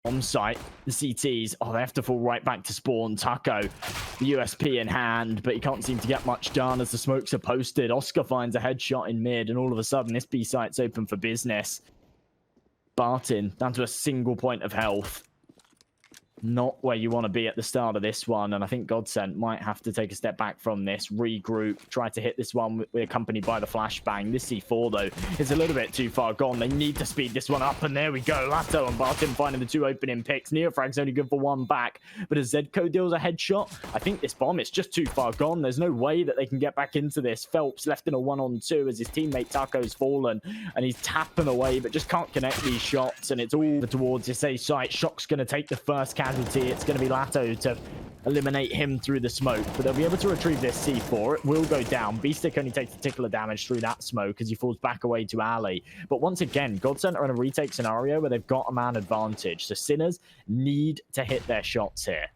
On site, the CTs, oh, they have to fall right back to spawn. Taco, the USP in hand, but he can't seem to get much done as the smokes are posted. Oscar finds a headshot in mid, and all of a sudden, this B site's open for business. Barton down to a single point of health. Not where you want to be at the start of this one, and I think Godsent might have to take a step back from this, regroup, try to hit this one with accompanied by the flashbang. This C4 though is a little bit too far gone. They need to speed this one up, and there we go. Lato and Barton finding the two opening picks. Neofrag's only good for one back, but as Zedco deals a headshot, I think this bomb is just too far gone. There's no way that they can get back into this. Phelps left in a 1-on-2 as his teammate Taco's fallen, and he's tapping away, but just can't connect these shots, and it's all towards this A site. Shock's going to take the first casualty. It's going to be Lato to eliminate him through the smoke, but they'll be able to retrieve this C4. It will go down. Beastick only takes particular damage through that smoke as he falls back away to Ali. But once again, Godsent are in a retake scenario where they've got a man advantage, so Sinners need to hit their shots here.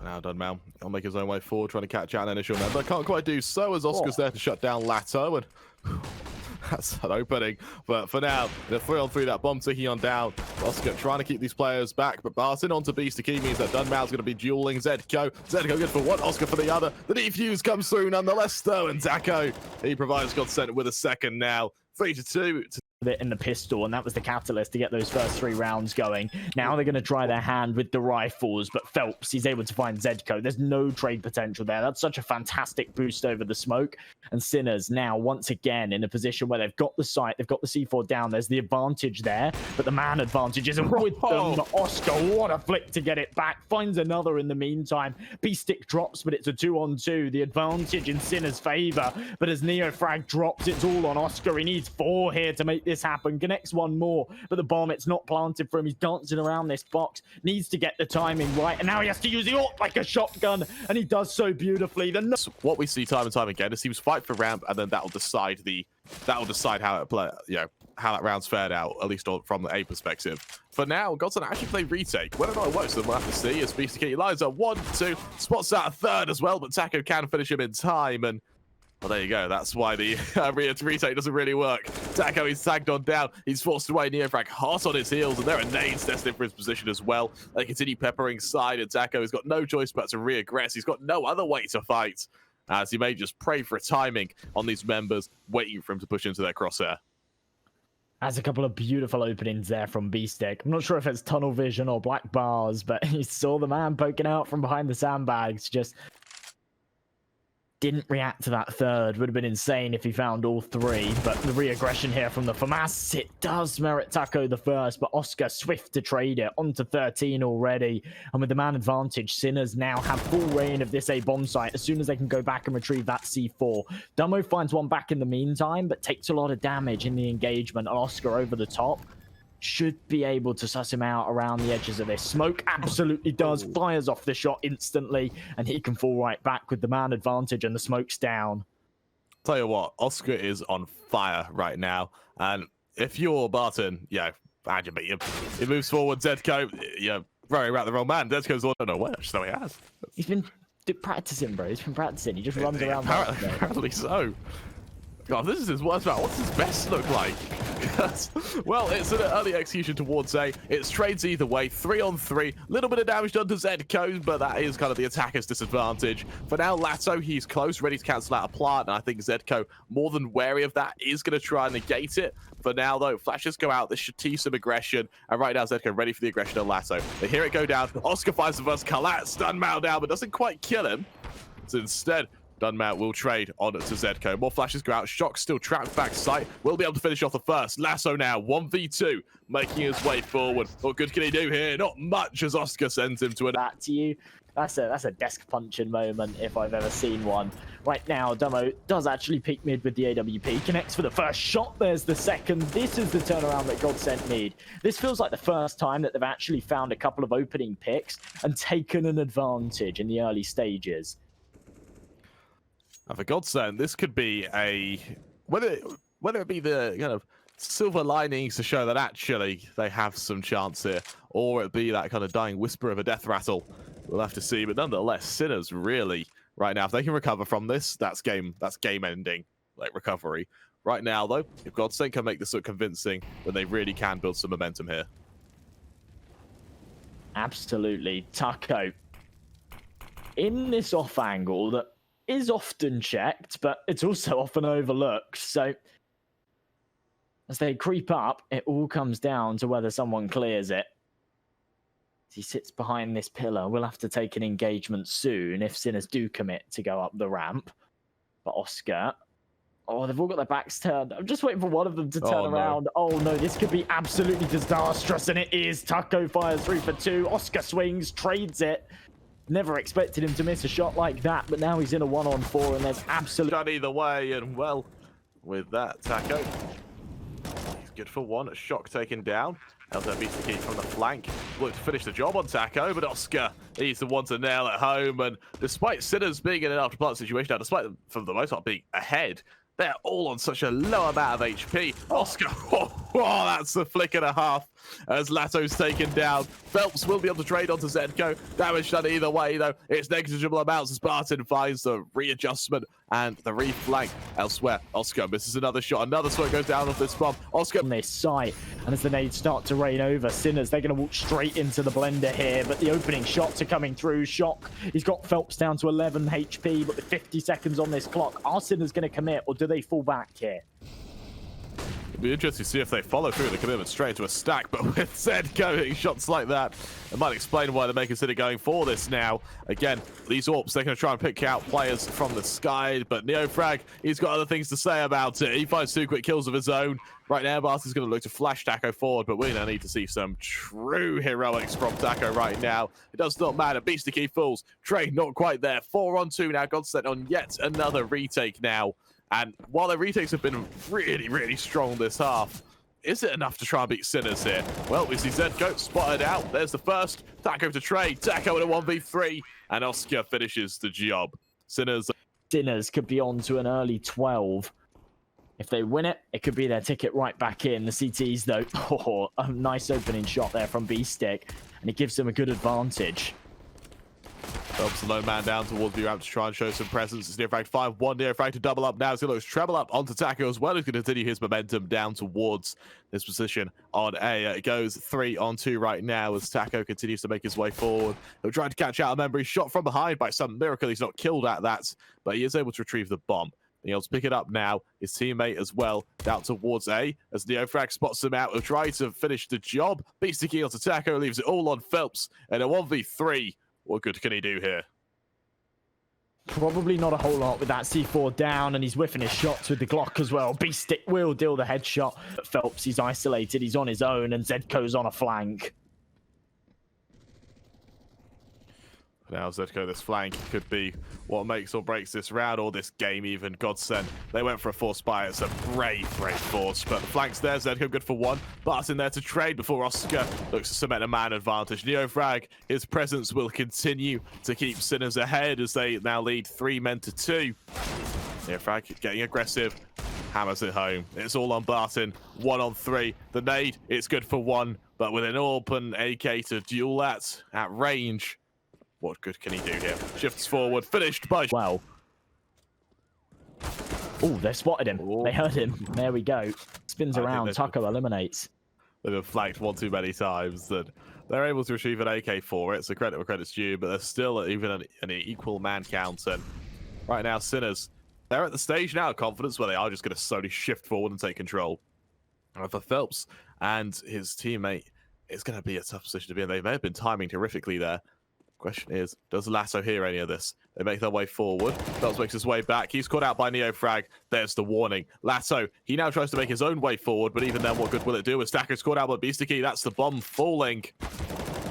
Now Dunmal will make his own way forward, trying to catch out an initial member. Can't quite do so as Oscar's there to shut down Lato, and that's an opening. But for now, the 3-on-3, that bomb ticking on down. Oscar trying to keep these players back, but Barton onto Beast. The key means that Dunmal's going to be dueling Zedco. Zedco good for one, Oscar for the other. The defuse comes through nonetheless, though, and Taco, he provides Godsent with a second now. 3-2. It in the pistol, and that was the catalyst to get those first 3 rounds going. Now they're going to try their hand with the rifles, but Phelps, he's able to find Zedco. There's no trade potential there. That's such a fantastic boost over the smoke. And Sinners now once again in a position where they've got the site, they've got the C4 down. There's the advantage there, but the man advantage isn't with them. Oscar, what a flick to get it back. Finds another in the meantime. B-stick drops, but it's a 2-on-2. The advantage in Sinners' favor, but as Neofrag drops, it's all on Oscar. He needs 4 here to make this happen. Connects one more, but the bomb, it's not planted for him. He's dancing around this box, needs to get the timing right, and now he has to use the AWP like a shotgun, and he does so beautifully. What we see time and time again is he was fight for ramp, and then that'll decide how it play, how that round's fared out, at least from the A perspective. For now, Godsent actually play retake. Whether or not it works, then we'll have to see. As Beast Kitty lines up 1-2, spots out a third as well, but Taco can finish him in time, and well, there you go. That's why the retake doesn't really work. Taco, he's tagged on down. He's forced away. Neofrag hot on his heels, and there are nades destined for his position as well. They continue peppering side, and Taco has got no choice but to re-aggress. He's got no other way to fight, as he may just pray for a timing on these members, waiting for him to push into their crosshair. Has a couple of beautiful openings there from B-Stick. I'm not sure if it's tunnel vision or black bars, but he saw the man poking out from behind the sandbags, just didn't react to that third. Would have been insane if he found all 3, but the re-aggression here from the FAMAS, it does merit Taco the first, but Oscar swift to trade it onto 13 already, and with the man advantage, Sinners now have full reign of this A bomb site as soon as they can go back and retrieve that C4. Dummo finds one back in the meantime, but takes a lot of damage in the engagement, and Oscar over the top should be able to suss him out around the edges of this. Smoke absolutely does, fires off the shot instantly, and he can fall right back with the man advantage, and the smoke's down. Tell you what, Oscar is on fire right now, and if you're Barton, how'd you beat him? He moves forward, Zedco, very about the wrong man. Zedco's on, I don't know where, just know he has. He's been practicing, bro. He's been practicing. He just runs around. Apparently so. God, this is his worst round. What's his best look like? Well, it's an early execution towards A. It's trades either way. 3-on-3. Little bit of damage done to Zedco, but that is kind of the attacker's disadvantage. For now, Lato, he's close, ready to cancel out a plant, and I think Zedco, more than wary of that, is going to try and negate it. For now, though, flashes go out. This should tease some aggression, and right now, Zedco ready for the aggression of Lato. They hear it go down. Oscar finds the first collapse, stun Mao down, but doesn't quite kill him. So instead, Dunmount will trade on to Zedco. More flashes go out. Shock still trapped back sight. Will be able to finish off the first. Lasso now, 1v2, making his way forward. What good can he do here? Not much as Oscar sends him to an... That to you. That's a desk punching moment if I've ever seen one. Right now, Dummo does actually peek mid with the AWP. Connects for the first shot. There's the second. This is the turnaround that Godsent need. This feels like the first time that they've actually found a couple of opening picks and taken an advantage in the early stages. And for Godsent, this could be a... Whether it be the kind of silver linings to show that actually they have some chance here, or it be that kind of dying whisper of a death rattle, we'll have to see. But nonetheless, Sinners really, right now, if they can recover from this, that's game-ending, like, recovery. Right now, though, if Godsent can make this look convincing, then they really can build some momentum here. Absolutely. Taco in this off angle that is often checked, but it's also often overlooked. So as they creep up, it all comes down to whether someone clears it. As he sits behind this pillar, we'll have to take an engagement soon if Sinners do commit to go up the ramp. But Oscar, oh, they've all got their backs turned. I'm just waiting for one of them to turn around. Oh no, this could be absolutely disastrous, and it is. Taco fires 3 for 2. Oscar swings, trades it. Never expected him to miss a shot like that, but now he's in a 1-on-4, and there's absolutely... Shot either way, and well, with that, Taco, he's good for 1. A shock taken down. Elder beats the key from the flank. Look to finish the job on Taco, but Oscar, he's the one to nail at home. And despite Sinners being in an after-plant situation now, despite them, for the most part, being ahead, they're all on such a low amount of HP. Oscar, that's a flick and a half as Lato's taken down. Phelps will be able to trade onto Zedco. Damage done either way, though. It's negligible amounts as Barton finds the readjustment and the reflank elsewhere. Oscar misses another shot. Another smoke goes down off this bomb. Oscar on this site, and as the nades start to rain over, Sinners, they're going to walk straight into the blender here, but the opening shots are coming through. Shock, he's got Phelps down to 11 HP, but with 50 seconds on this clock, are Sinners going to commit, or do they fall back here? It'll be interesting to see if they follow through the commitment straight into a stack, but with Zed going shots like that, it might explain why they may consider going for this now. Again, these AWPs, they're going to try and pick out players from the sky, but NeoFrag, he's got other things to say about it. He finds 2 quick kills of his own. Right now, Barton's going to look to flash Taco forward, but we now need to see some true heroics from Taco right now. It does not matter. Beats the key fools. Trey not quite there. 4-on-2 now. Godsent on yet another retake now. And while their retakes have been really, really strong this half, is it enough to try and beat Sinners here? Well, we see Zedco spotted out. There's the first. Taco to trade. Taco in a 1v3. And Oscar finishes the job. Sinners could be on to an early 12. If they win it, it could be their ticket right back in. The CTs, though, a nice opening shot there from B-Stick. And it gives them a good advantage. Phelps the lone man down towards B-Ramp to try and show some presence. It's NeoFrag 5-1. NeoFrag to double up now. He's going to treble up onto Taco as well. He's going to continue his momentum down towards this position on A. It goes 3-on-2 right now as Taco continues to make his way forward. He'll try to catch out a member. He's shot from behind by some miracle. He's not killed at that, but he is able to retrieve the bomb. And he'll pick it up now. His teammate as well down towards A as NeoFrag spots him out. He'll try to finish the job. Beats the key onto Taco. Leaves it all on Phelps. And a 1v3. What good can he do here? Probably not a whole lot with that C4 down, and he's whiffing his shots with the Glock as well. B-Stick will deal the headshot. But Phelps, he's isolated. He's on his own, and Zedco's on a flank. Now Zedco, this flank could be what makes or breaks this round or this game even. Godsent, they went for a force buy. It's a brave force, but the flank's there. Zedco good for 1. Barton there to trade before Oscar looks to cement a man advantage. NeoFrag, his presence will continue to keep Sinners ahead as they now lead 3 men to 2. NeoFrag getting aggressive. Hammers it home. It's all on Barton. 1-on-3. The nade, it's good for 1, but with an open AK to duel that at range, what good can he do here? Shifts forward, finished by... Wow. Oh, they spotted him. Ooh. They heard him. There we go. Spins around. Taco eliminates. They've been flanked one too many times that they're able to retrieve an AK for it. So credit where credit's due, but there's still even an equal man count. And right now, Sinners, they're at the stage now of confidence where they are just going to slowly shift forward and take control. And for Phelps and his teammate, it's going to be a tough position to be in. They may have been timing terrifically there. Question is, does Lasso hear any of this? They make their way forward. Phelps makes his way back. He's caught out by NeoFrag. There's the warning. Lasso, he now tries to make his own way forward, but even then, what good will it do? As Stacker's caught out by Beasticky, that's the bomb falling.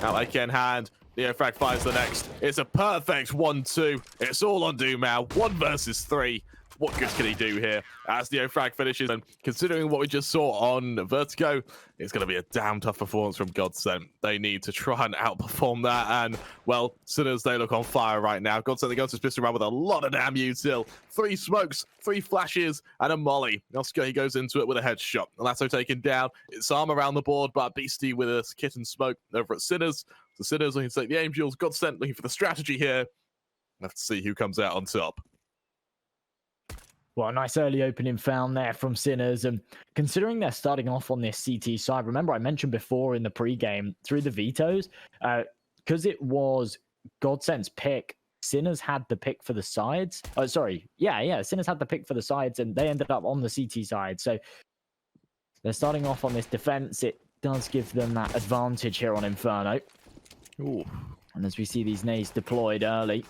Now, AK in hand. NeoFrag fires the next. It's a perfect 1-2. It's all on Doomau. 1 versus 3. What good can he do here as NeoFrag finishes? And considering what we just saw on Vertigo, it's going to be a damn tough performance from Godsent. They need to try and outperform that. And, well, Sinners, they look on fire right now. Godsent, they go to pistol around with a lot of damn util. 3 smokes, 3 flashes, and a molly. Oscar, he goes into it with a headshot. Lasso taken down. It's arm around the board, but Beastie with a kitten smoke over at Sinners. So Sinners looking to take the Angels. Godsent looking for the strategy here. We'll have to see who comes out on top. Well, a nice early opening found there from Sinners. And considering they're starting off on this CT side, remember I mentioned before in the pregame through the vetoes, because it was Godsent's pick, Sinners had the pick for the sides. Oh, sorry. Yeah. Sinners had the pick for the sides and they ended up on the CT side. So they're starting off on this defense. It does give them that advantage here on Inferno. Ooh. And as we see these nades deployed early,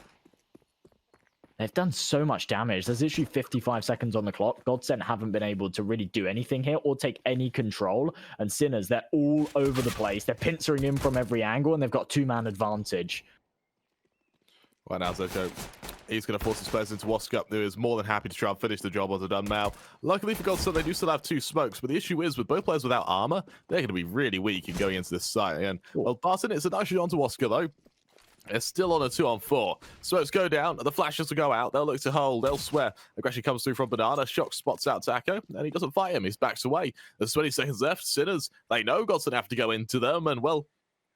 they've done so much damage. There's literally 55 seconds on the clock. Godsent haven't been able to really do anything here or take any control. And Sinners, they're all over the place. They're pincering in from every angle, and they've got two-man advantage. Right now, Zedco, he's going to force his players into Oscar, who is more than happy to try and finish the job as they've done now. Luckily for Godsent, they do still have two smokes, but the issue is with both players without armor, they're going to be really weak in going into this site. And, well, Barton, it's a nice shot onto Oscar, though. It's still on a 2-on-4. Smokes go down, the flashes will go out. They'll look to hold elsewhere. Aggression comes through from Banana. Shock spots out Taco, and he doesn't fight him. He backs away. There's 20 seconds left. Sinners, they know Godsent have to go into them, and, well,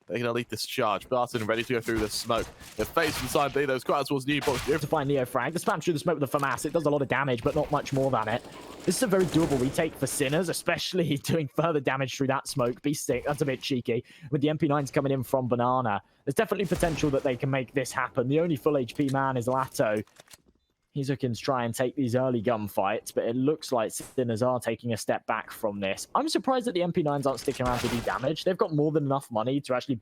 they're going to lead this charge. Barton ready to go through this smoke. They're faced from side B. Those crowds towards New Box. To find Neo Frag. The spam through the smoke with the FAMAS. It does a lot of damage, but not much more than it. This is a very doable retake for Sinners, especially doing further damage through that smoke. Beast Stick, that's a bit cheeky. With the MP9s coming in from Banana, there's definitely potential that they can make this happen. The only full HP man is Lato. He's looking to try and take these early gunfights, but it looks like Sinners are taking a step back from this. I'm surprised that the MP9s aren't sticking around to do damage. They've got more than enough money to actually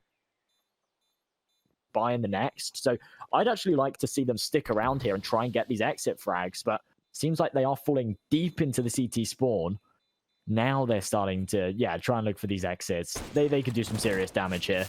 buy in the next. So I'd actually like to see them stick around here and try and get these exit frags, but seems like they are falling deep into the CT spawn. Now they're starting to, try and look for these exits. They could do some serious damage here.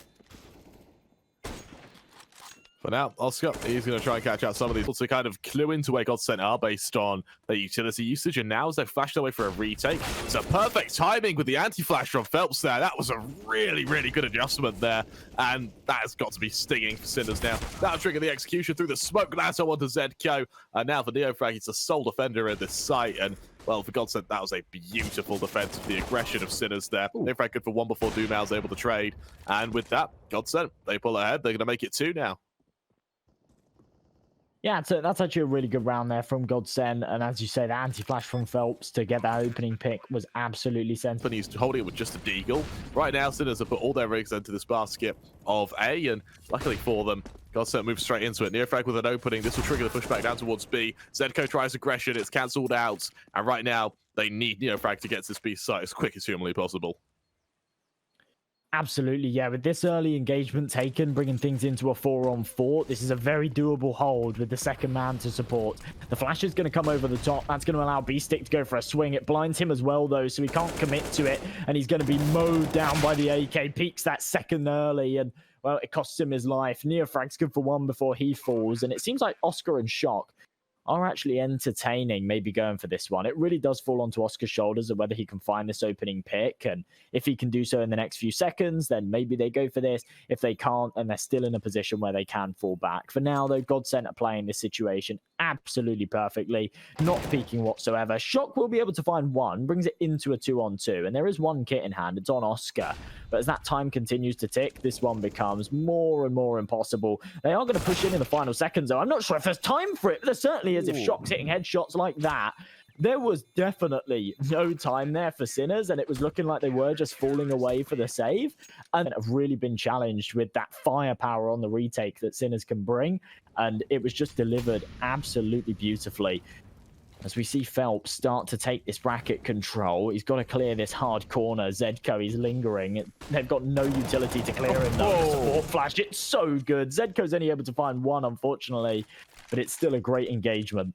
For now, Oscar, he's going to try and catch out some of these to kind of clue into where Godsent are based on their utility usage. And now as they've flashed away for a retake, it's a perfect timing with the anti-flash from Phelps there. That was a really, really good adjustment there. And that has got to be stinging for Sinners now. That'll trigger the execution through the smoke. That's onto Zedco. And now for Neofrag, he's the sole defender in this site. And well, for Godsent, that was a beautiful defense of the aggression of Sinners there. Neofrag good for one before Dumal's able to trade. And with that, Godsent, they pull ahead. They're going to make it 2 now. Yeah, so that's actually a really good round there from Godsent. And as you say, the anti-flash from Phelps to get that opening pick was absolutely sensible. But he's holding it with just a deagle. Right now, Sinners have put all their rigs into this basket of A, and luckily for them, Godsent moves straight into it. Neofrag with an opening. This will trigger the pushback down towards B. Zedco tries aggression. It's cancelled out. And right now, they need Neofrag to get to this B site as quick as humanly possible. Absolutely, yeah. With this early engagement taken, bringing things into a 4-on-4, this is a very doable hold with the second man to support. The flash is going to come over the top. That's going to allow B-Stick to go for a swing. It blinds him as well, though, so he can't commit to it, and he's going to be mowed down by the AK. Peeks that second early, and, well, it costs him his life. Neofrag's good for 1 before he falls, and it seems like Oscar and Shock are actually entertaining maybe going for this one. It really does fall onto Oscar's shoulders of whether he can find this opening pick, and if he can do so in the next few seconds, then maybe they go for this. If they can't, then they're still in a position where they can fall back. For now, though, Godsent are playing this situation absolutely perfectly, not peeking whatsoever. Shock will be able to find 1, brings it into a 2-on-2, and there is 1 kit in hand. It's on Oscar, but as that time continues to tick, this one becomes more and more impossible. They are going to push in the final seconds, though. I'm not sure if there's time for it, but there certainly is. If Shock's hitting headshots like that, there was definitely no time there for Sinners, and it was looking like they were just falling away for the save, and have really been challenged with that firepower on the retake that Sinners can bring, and it was just delivered absolutely beautifully. As we see Phelps start to take this bracket control, he's got to clear this hard corner. Zedco, he's lingering. They've got no utility to clear him, though. The support flash, it's so good. Zedco's only able to find 1, unfortunately, but it's still a great engagement.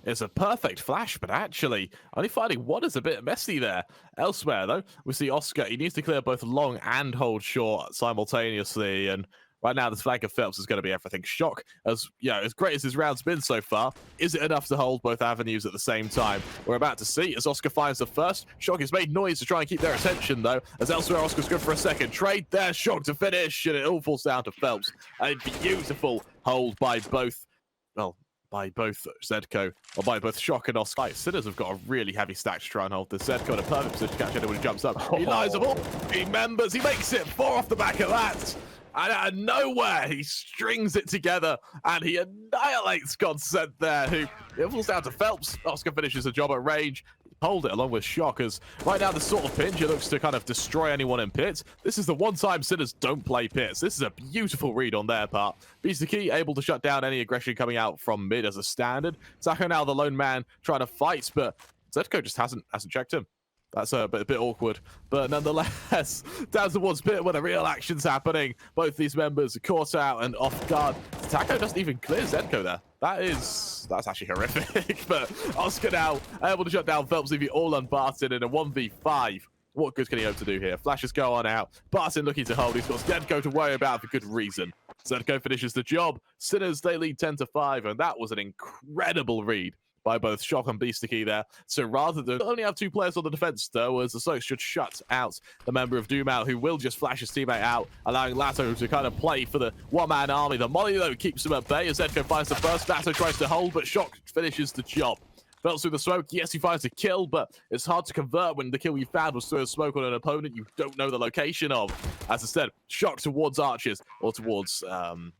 It's a perfect flash, but actually, only finding 1 is a bit messy there. Elsewhere, though, we see Oscar. He needs to clear both long and hold short simultaneously, and right now, this flank of Phelps is going to be everything. Shock, as great as his round's been so far, is it enough to hold both avenues at the same time? We're about to see as Oscar finds the first. Shock has made noise to try and keep their attention, though, as elsewhere, Oscar's good for a second trade. There's Shock to finish, and it all falls down to Phelps. A beautiful hold by both, well, by both Zedco, or by both Shock and Oscar. Sinners have got a really heavy stack to try and hold this. Zedco in a perfect position to catch anyone who jumps up. He lines them all. He members. He makes it 4 off the back of that. and out of nowhere, he strings it together, and he annihilates Godsent there, who it falls down to Phelps. Oscar finishes the job at range. Hold it along with Shock, as right now the sort of pinch, it looks to kind of destroy anyone in pits. This is the one time Sinners don't play pits. This is a beautiful read on their part. Beastaki able to shut down any aggression coming out from mid as a standard. Zacho now the lone man trying to fight, but Zedco just hasn't checked him. That's a bit awkward, but nonetheless, down towards pit where the real action's happening. Both these members are caught out and off guard. Taco doesn't even clear Zedco there. That's actually horrific. But Oscar now able to shut down Phelps, leave you all on Barton in a 1v5. What good can he hope to do here? Flashes go on out. Barton looking to hold. He's got Zedco to worry about for good reason. Zedco finishes the job. Sinners, they lead 10-5, and that was an incredible read by both Shock and Beastaki there. So rather than only have 2 players on the defense, though, as the Soaks should shut out the member of Doom out, who will just flash his teammate out, allowing Lato to kind of play for the one-man army. The molly, though, keeps him at bay as Zedco finds the first. Lato tries to hold, but Shock finishes the job. Phelps through the smoke. Yes, he finds a kill, but it's hard to convert when the kill you found was through a smoke on an opponent you don't know the location of. As instead, Shock towards archers, or towards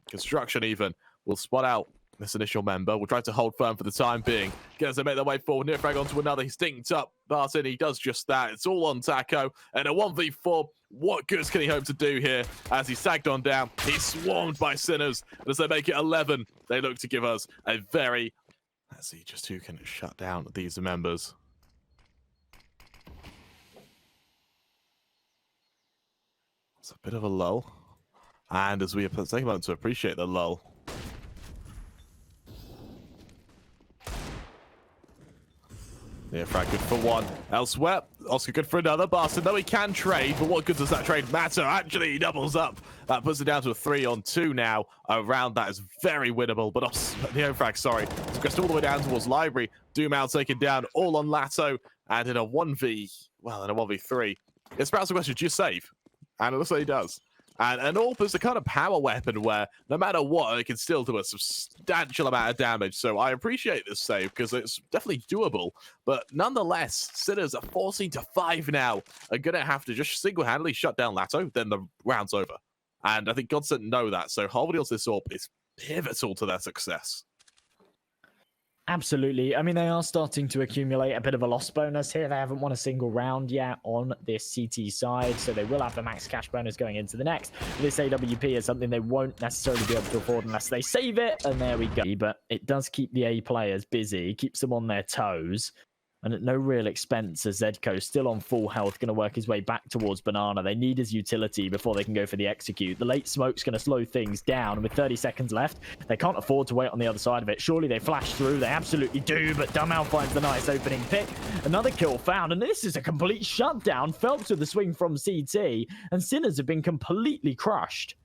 construction even, will spot out this initial member. Will try to hold firm for the time being. As they make their way forward, near frag onto another. He stinks up Barton. He does just that. It's all on Taco. And a 1v4. What goods can he hope to do here? As he sagged on down, he's swarmed by Sinners. And as they make it 11, they look to give us a very... Let's see just who can shut down these members. It's a bit of a lull. And as we take a moment to appreciate the lull, yeah, frag good for one. Elsewhere, Oscar good for another. Bastard, though he can trade, but what good does that trade matter? Actually, he doubles up. That puts it down to a 3-on-2 now. Around that is very winnable, but the frag, sorry. It's just all the way down towards Library. Doom out taken down, all on Lato, and in a 1v3. It sprouts the question, do you save? And it looks like he does. And an AWP is the kind of power weapon where no matter what, it can still do a substantial amount of damage. So I appreciate this save because it's definitely doable. But nonetheless, Sinners are 14-5 now. Are going to have to just single-handedly shut down Lato, then the round's over. And I think Godsent know that. So holding on to this AWP is pivotal to their success. Absolutely. I mean, they are starting to accumulate a bit of a loss bonus here. They haven't won a single round yet on this CT side, so they will have the max cash bonus going into the next. This AWP is something they won't necessarily be able to afford unless they save it, and there we go. But it does keep the A players busy, keeps them on their toes, and at no real expense as Zedco, still on full health, going to work his way back towards Banana. They need his utility before they can go for the execute. The late smoke's going to slow things down. With 30 seconds left, they can't afford to wait on the other side of it. Surely they flash through. They absolutely do, but Dumbal finds the nice opening pick. Another kill found, and this is a complete shutdown. Phelps with the swing from CT, and Sinners have been completely crushed.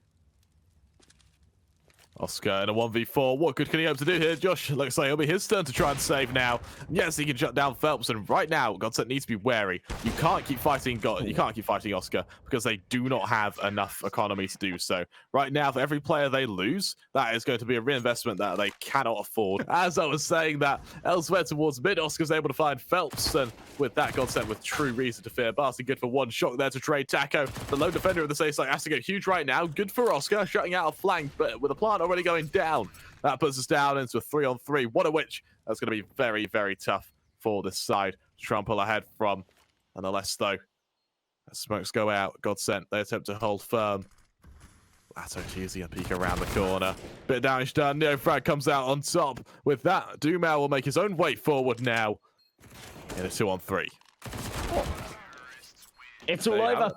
Oscar in a 1v4. What good can he hope to do here? Josh, looks like it'll be his turn to try and save now. Yes, he can shut down Phelps, and right now, Godsent needs to be wary. You can't keep fighting Oscar because they do not have enough economy to do so. Right now, for every player they lose, that is going to be a reinvestment that they cannot afford. As I was saying that, elsewhere towards mid, Oscar's able to find Phelps, and with that, Godsent with true reason to fear. Barton good for one. Shock there to trade Taco. The lone defender of the safe side has to go huge right now. Good for Oscar, shutting out a flank, but with a plant already going down. That puts us down into a 3-on-3. What a witch. That's going to be very, very tough for this side to try and pull ahead from. Nonetheless, though, as smokes go out, Godsent, they attempt to hold firm. Lato's using a peek around the corner. Bit of damage done. Neofrag comes out on top. With that, Doomau will make his own way forward now in a 2-on-3. It's all over.